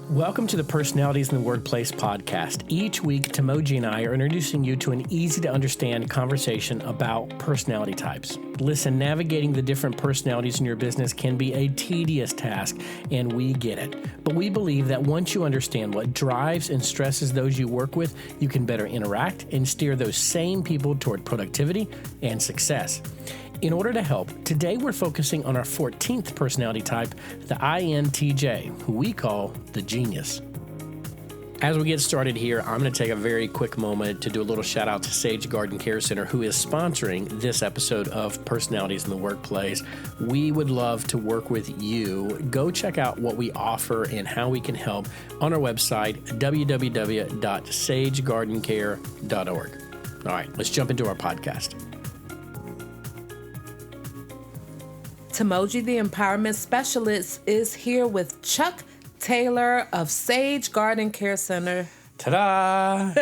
Welcome to the Personalities in the Workplace podcast. Each week, Timogi and I are introducing you to an easy-to-understand conversation about personality types. Listen, navigating the different personalities in your business can be a tedious task, and we get it. But we believe that once you understand what drives and stresses those you work with, you can better interact and steer those same people toward productivity and success. In order to help, today we're focusing on our 14th personality type, the INTJ, who we call the genius. As we get started here, I'm going to take a very quick moment to do a little shout out to Sage Garden Care Center, who is sponsoring this episode of Personalities in the Workplace. We would love to work with you. Go check out what we offer and how we can help on our website, www.sagegardencare.org. All right, let's jump into our podcast. Timogi, the Empowerment Specialist, is here with Chuck Taylor of Sage Garden Care Center. Ta-da!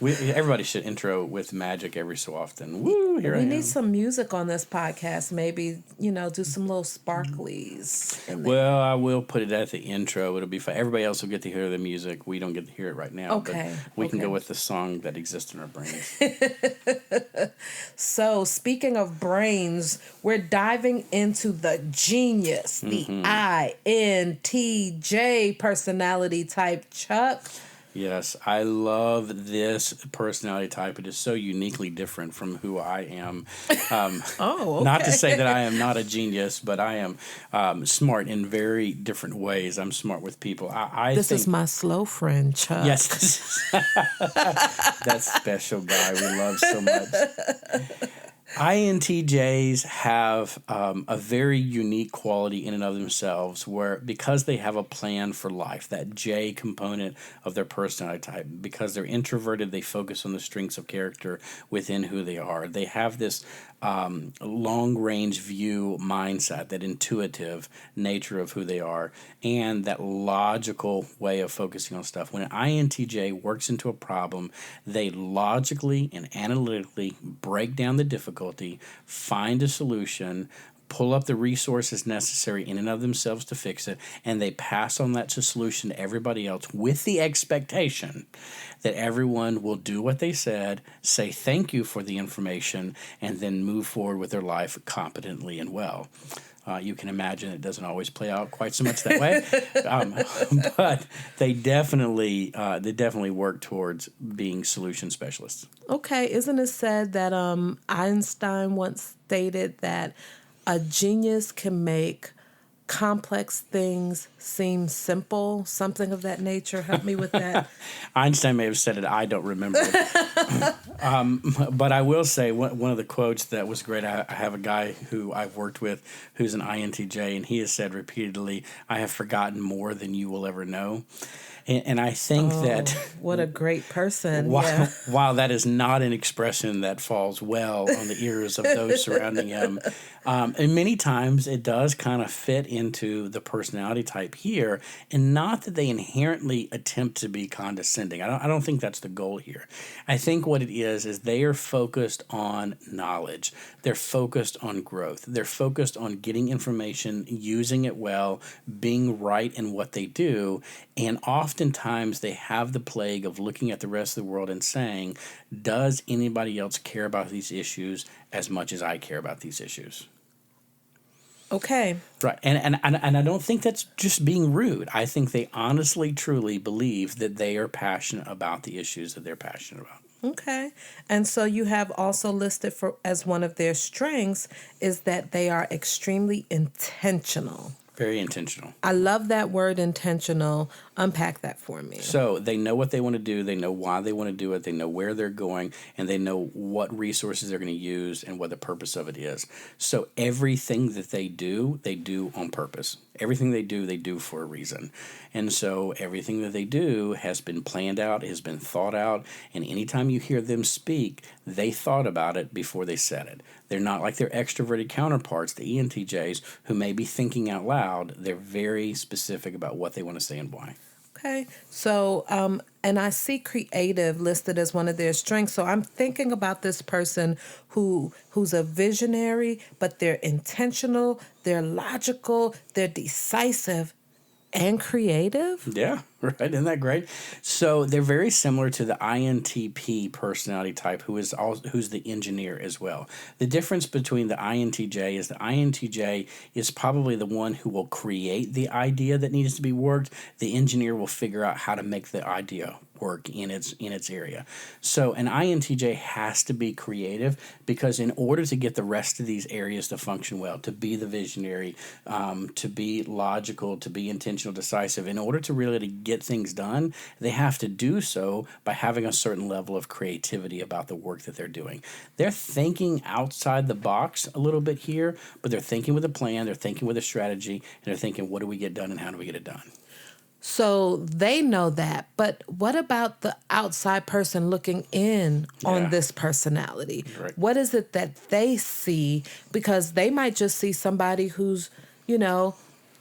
Everybody should intro with magic every so often. Woo, here I am. We need some music on this podcast. Maybe, do some little sparklies. Well, I will put it at the intro. It'll be fun. Everybody else will get to hear the music. We don't get to hear it right now. Okay. But we can go with the song that exists in our brains. So, speaking of brains, we're diving into the genius, the INTJ personality type. Chuck? Yes, I love this personality type. It is so uniquely different from who I am. Okay. Not to say that I am not a genius, but I am smart in very different ways. I'm smart with people. This is my slow friend, Chuck. Yes, that special guy we love so much. INTJs have a very unique quality in and of themselves where because they have a plan for life, that J component of their personality type, because they're introverted, they focus on the strengths of character within who they are. They have this long-range view mindset, that intuitive nature of who they are, and that logical way of focusing on stuff. When an INTJ works into a problem, they logically and analytically break down the difficulty, find a solution, pull up the resources necessary in and of themselves to fix it, and they pass on that solution to everybody else with the expectation that everyone will do what they said, say thank you for the information, and then move forward with their life competently and well. You can imagine it doesn't always play out quite so much that way, but they definitely work towards being solution specialists. Okay, isn't it said that Einstein once stated that a genius can make complex things seem simple, something of that nature? Help me with that. Einstein may have said it. I don't remember it. But I will say one of the quotes that was great. I have a guy who I've worked with who's an INTJ, and he has said repeatedly, "I have forgotten more than you will ever know." And I think that... What a great person. While that is not an expression that falls well on the ears of those surrounding him, and many times it does kind of fit into the personality type here, and not that they inherently attempt to be condescending. I don't think that's the goal here. I think what it is they are focused on knowledge. They're focused on growth. They're focused on getting information, using it well, being right in what they do, and oftentimes they have the plague of looking at the rest of the world and saying, does anybody else care about these issues as much as I care about these issues? Okay. Right. And I don't think that's just being rude. I think they honestly, truly believe that they are passionate about the issues that they're passionate about. Okay. And so you have also listed as one of their strengths is that they are extremely intentional. Very intentional. I love that word, intentional. Unpack that for me. So they know what they want to do. They know why they want to do it. They know where they're going, and they know what resources they're going to use and what the purpose of it is. So everything that they do on purpose. Everything they do for a reason. And so everything that they do has been planned out, has been thought out, and anytime you hear them speak, they thought about it before they said it. They're not like their extroverted counterparts, the ENTJs, who may be thinking out loud. They're very specific about what they want to say and why. Okay. So, and I see creative listed as one of their strengths. So I'm thinking about this person who's a visionary, but they're intentional, they're logical, they're decisive, and creative? Yeah, right. Isn't that great? So they're very similar to the INTP personality type, who's the engineer as well. The difference between the INTJ is the INTJ is probably the one who will create the idea that needs to be worked. The engineer will figure out how to make the idea work in its area. So an INTJ has to be creative, because in order to get the rest of these areas to function well, to be the visionary, to be logical, to be intentional, decisive, in order to really get things done, they have to do so by having a certain level of creativity about the work that they're doing. They're thinking outside the box a little bit here, but they're thinking with a plan, they're thinking with a strategy, and they're thinking, what do we get done and how do we get it done? So they know that, but what about the outside person looking in on this personality? Right. What is it that they see? Because they might just see somebody who's,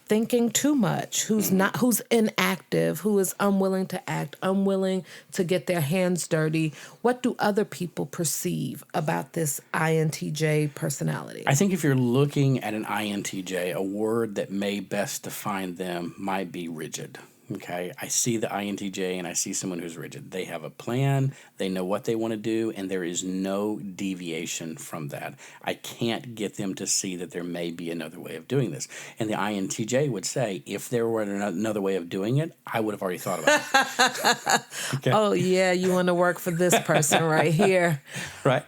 thinking too much, who's not, who's inactive, who is unwilling to act, unwilling to get their hands dirty. What do other people perceive about this INTJ personality? I think if you're looking at an INTJ, a word that may best define them might be rigid. Okay, I see the INTJ and I see someone who's rigid. They have a plan, they know what they want to do, and there is no deviation from that. I can't get them to see that there may be another way of doing this. And the INTJ would say, if there were another way of doing it, I would have already thought about it. Okay. Oh, yeah, you want to work for this person right here. Right.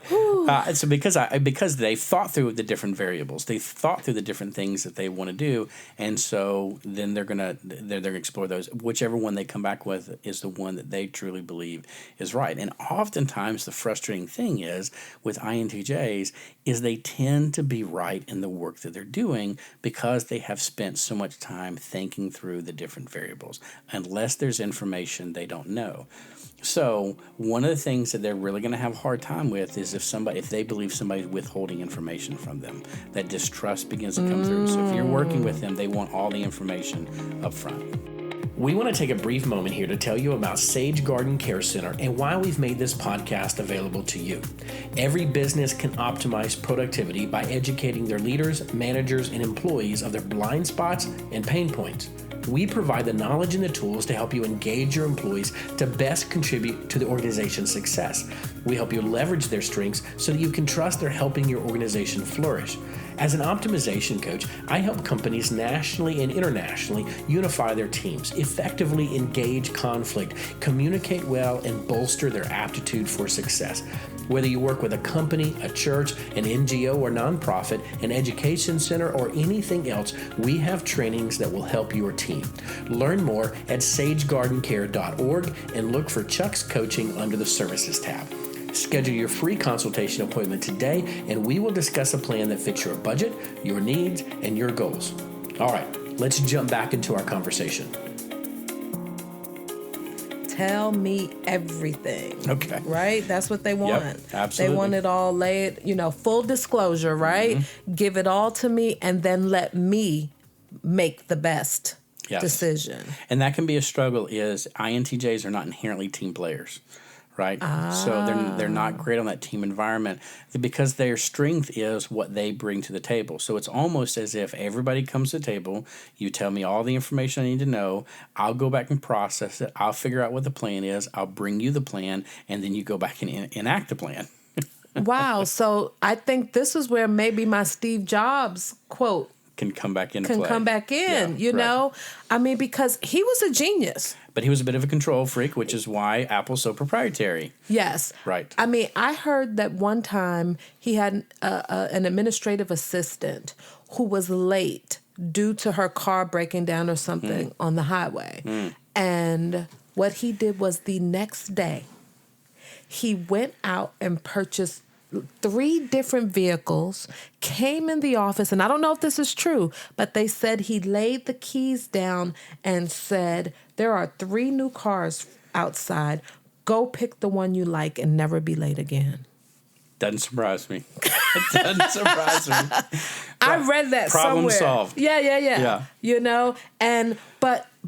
So because they've thought through the different variables, they've thought through the different things that they want to do, and so then they're gonna explore those. Whichever one they come back with is the one that they truly believe is right. And oftentimes the frustrating thing is with INTJs is they tend to be right in the work that they're doing because they have spent so much time thinking through the different variables, unless there's information they don't know. So one of the things that they're really going to have a hard time with is if they believe somebody's withholding information from them, that distrust begins to come through. So if you're working with them, they want all the information up front. We want to take a brief moment here to tell you about Sage Garden Care Center and why we've made this podcast available to you. Every business can optimize productivity by educating their leaders, managers, and employees of their blind spots and pain points. We provide the knowledge and the tools to help you engage your employees to best contribute to the organization's success. We help you leverage their strengths so that you can trust they're helping your organization flourish. As an optimization coach, I help companies nationally and internationally unify their teams, effectively engage conflict, communicate well, and bolster their aptitude for success. Whether you work with a company, a church, an NGO or nonprofit, an education center, or anything else, we have trainings that will help your team. Learn more at sagegardencare.org and look for Chuck's Coaching under the Services tab. Schedule your free consultation appointment today, and we will discuss a plan that fits your budget, your needs, and your goals. All right, let's jump back into our conversation. Tell me everything. Okay. Right? That's what they want. Yep, absolutely. They want it all laid, full disclosure, right? Mm-hmm. Give it all to me and then let me make the best decision. And that can be a struggle is INTJs are not inherently team players. Right? So they're not great on that team environment because their strength is what they bring to the table. So it's almost as if everybody comes to the table, you tell me all the information I need to know, I'll go back and process it, I'll figure out what the plan is, I'll bring you the plan, and then you go back and enact the plan. Wow. So I think this is where maybe my Steve Jobs quote can come back in. Know? I mean, because he was a genius. But he was a bit of a control freak, which is why Apple's so proprietary. Yes. Right. I mean, I heard that one time he had an administrative assistant who was late due to her car breaking down or something on the highway. And what he did was the next day, he went out and purchased 3 different vehicles, came in the office, and I don't know if this is true, but they said he laid the keys down and said, there are 3 new cars outside. Go pick the one you like and never be late again. Doesn't surprise me. It doesn't surprise me. I read that Problem somewhere. solved. Yeah.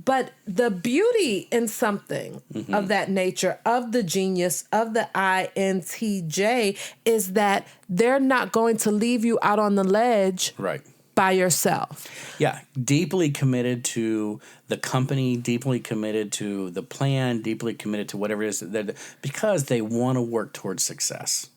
But the beauty in something of that nature, of the genius, of the INTJ, is that they're not going to leave you out on the ledge. Right. by yourself. Yeah, deeply committed to the company, deeply committed to the plan, deeply committed to whatever it is because they want to work towards success,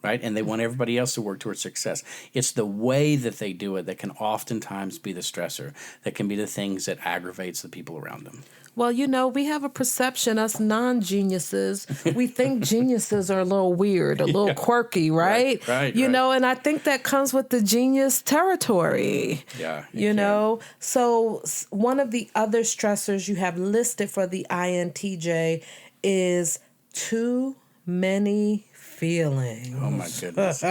right? And they want everybody else to work towards success. It's the way that they do it that can oftentimes be the stressor, that can be the things that aggravates the people around them. Well, we have a perception, us non-geniuses, we think geniuses are a little weird, a little quirky, right? Right. And I think that comes with the genius territory. Yeah. So one of the other stressors you have listed for the INTJ is too many feelings. Oh, my goodness.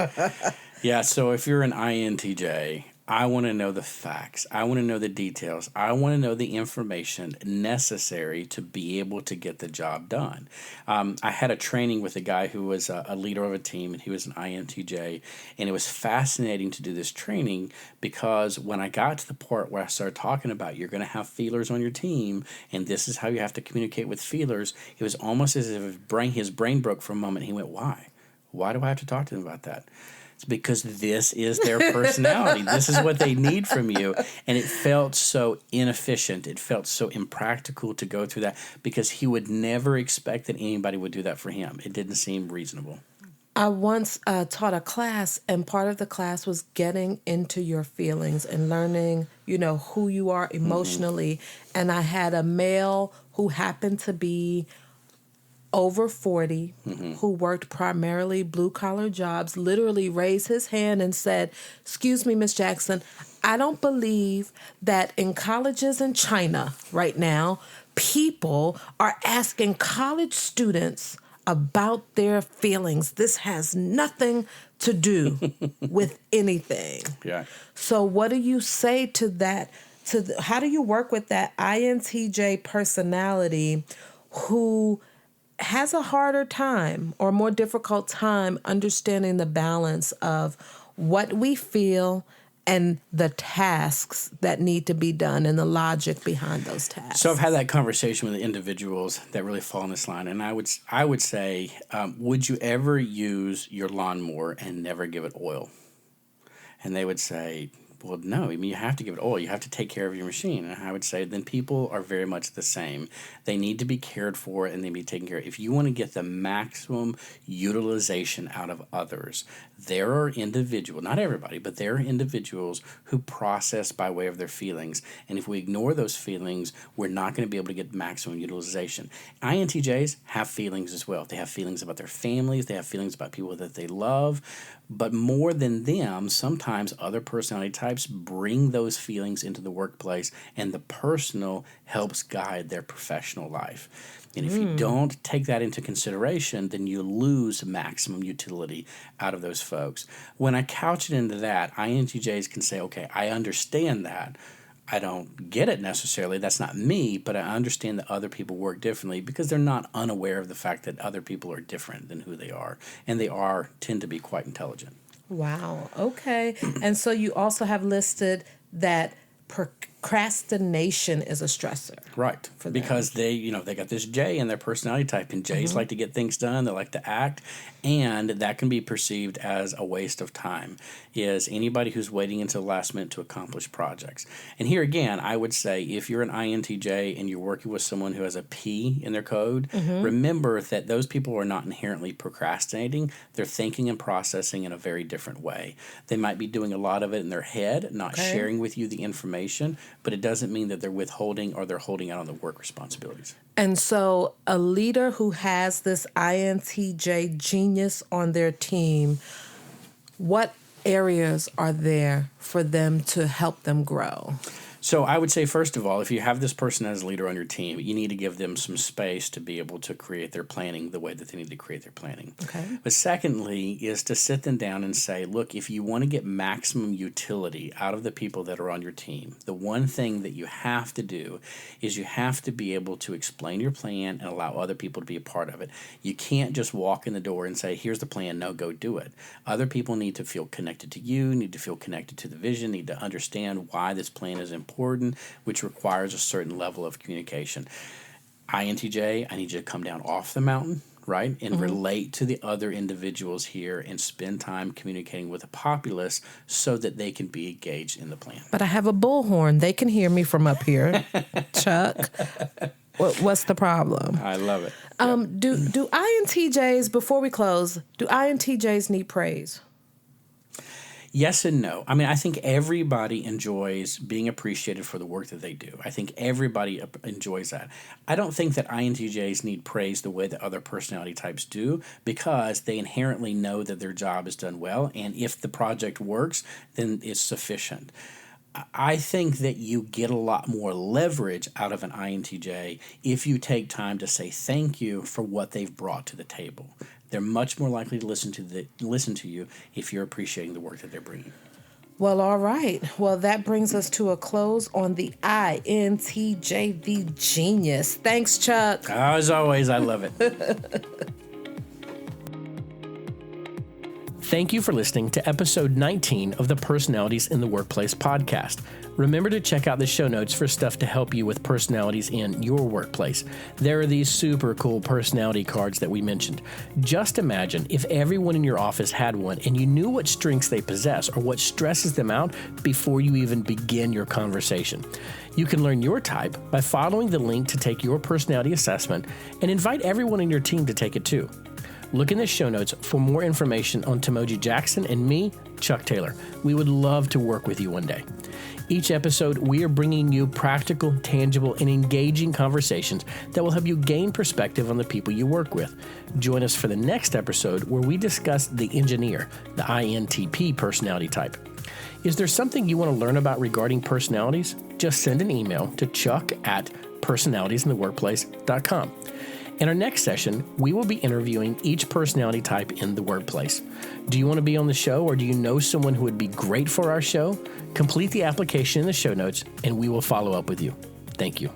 Yeah, so if you're an INTJ, I want to know the facts. I want to know the details. I want to know the information necessary to be able to get the job done. I had a training with a guy who was a leader of a team, and he was an INTJ, and it was fascinating to do this training because when I got to the part where I started talking about you're going to have feelers on your team, and this is how you have to communicate with feelers, it was almost as if his brain broke for a moment. He went, why? Why do I have to talk to them about that? Because this is their personality. This is what they need from you. And it felt so inefficient. It felt so impractical to go through that because he would never expect that anybody would do that for him. It didn't seem reasonable. I once taught a class, and part of the class was getting into your feelings and learning, who you are emotionally. Mm-hmm. And I had a male who happened to be over 40, who worked primarily blue-collar jobs, literally raised his hand and said, "Excuse me, Miss Jackson, I don't believe that in colleges in China right now, people are asking college students about their feelings. This has nothing to do with anything." Yeah. So what do you say to that? How do you work with that INTJ personality who has a harder time or more difficult time understanding the balance of what we feel and the tasks that need to be done and the logic behind those tasks? So I've had that conversation with individuals that really fall in this line, and I would say, would you ever use your lawnmower and never give it oil? And they would say, well, no, you have to give it oil. You have to take care of your machine. And I would say then people are very much the same. They need to be cared for and they need to be taken care of. If you want to get the maximum utilization out of others, there are individuals, not everybody, but there are individuals who process by way of their feelings. And if we ignore those feelings, we're not going to be able to get maximum utilization. INTJs have feelings as well. They have feelings about their families. They have feelings about people that they love. But more than them, sometimes other personality types bring those feelings into the workplace, and the personal helps guide their professional life. And if you don't take that into consideration, then you lose maximum utility out of those folks. When I couch it into that, INTJs can say, okay, I understand that. I don't get it necessarily. That's not me, but I understand that other people work differently because they're not unaware of the fact that other people are different than who they are, and they tend to be quite intelligent. Wow. Okay. And so you also have listed that procrastination is a stressor. Right. Because they got this J in their personality type, and J's like to get things done. They like to act, and that can be perceived as a waste of time, is anybody who's waiting until the last minute to accomplish projects. And here again, I would say if you're an INTJ and you're working with someone who has a P in their code, remember that those people are not inherently procrastinating. They're thinking and processing in a very different way. They might be doing a lot of it in their head, not sharing with you the information, but it doesn't mean that they're withholding or they're holding out on the work responsibilities. And so a leader who has this INTJ genius on their team, what areas are there for them to help them grow? So I would say, first of all, if you have this person as a leader on your team, you need to give them some space to be able to create their planning the way that they need to create their planning. Okay. But secondly is to sit them down and say, look, if you want to get maximum utility out of the people that are on your team, the one thing that you have to do is you have to be able to explain your plan and allow other people to be a part of it. You can't just walk in the door and say, here's the plan, no, go do it. Other people need to feel connected to you, need to feel connected to the vision, need to understand why this plan is important, which requires a certain level of communication. INTJ, I need you to come down off the mountain. right? And relate to the other individuals here and spend time communicating with the populace so that they can be engaged in the plan. But I have a bullhorn. They can hear me from up here. Chuck, what's the problem? I love it. Do INTJs, before we close, do INTJs need praise? Yes and no. I mean, I think everybody enjoys being appreciated for the work that they do. I think everybody enjoys that. I don't think that INTJs need praise the way that other personality types do, because they inherently know that their job is done well, and if the project works, then it's sufficient. I think that you get a lot more leverage out of an INTJ if you take time to say thank you for what they've brought to the table. They're much more likely to listen to you if you're appreciating the work that they're bringing. Well, all right. Well, that brings us to a close on the INTJ, the genius. Thanks, Chuck. As always, I love it. Thank you for listening to episode 19 of the Personalities in the Workplace podcast. Remember to check out the show notes for stuff to help you with personalities in your workplace. There are these super cool personality cards that we mentioned. Just imagine if everyone in your office had one and you knew what strengths they possess or what stresses them out before you even begin your conversation. You can learn your type by following the link to take your personality assessment and invite everyone in your team to take it too. Look in the show notes for more information on Timogi Jackson and me, Chuck Taylor. We would love to work with you one day. Each episode, we are bringing you practical, tangible, and engaging conversations that will help you gain perspective on the people you work with. Join us for the next episode where we discuss the engineer, the INTP personality type. Is there something you want to learn about regarding personalities? Just send an email to chuck@personalitiesintheworkplace.com. In our next session, we will be interviewing each personality type in the workplace. Do you want to be on the show, or do you know someone who would be great for our show? Complete the application in the show notes, and we will follow up with you. Thank you.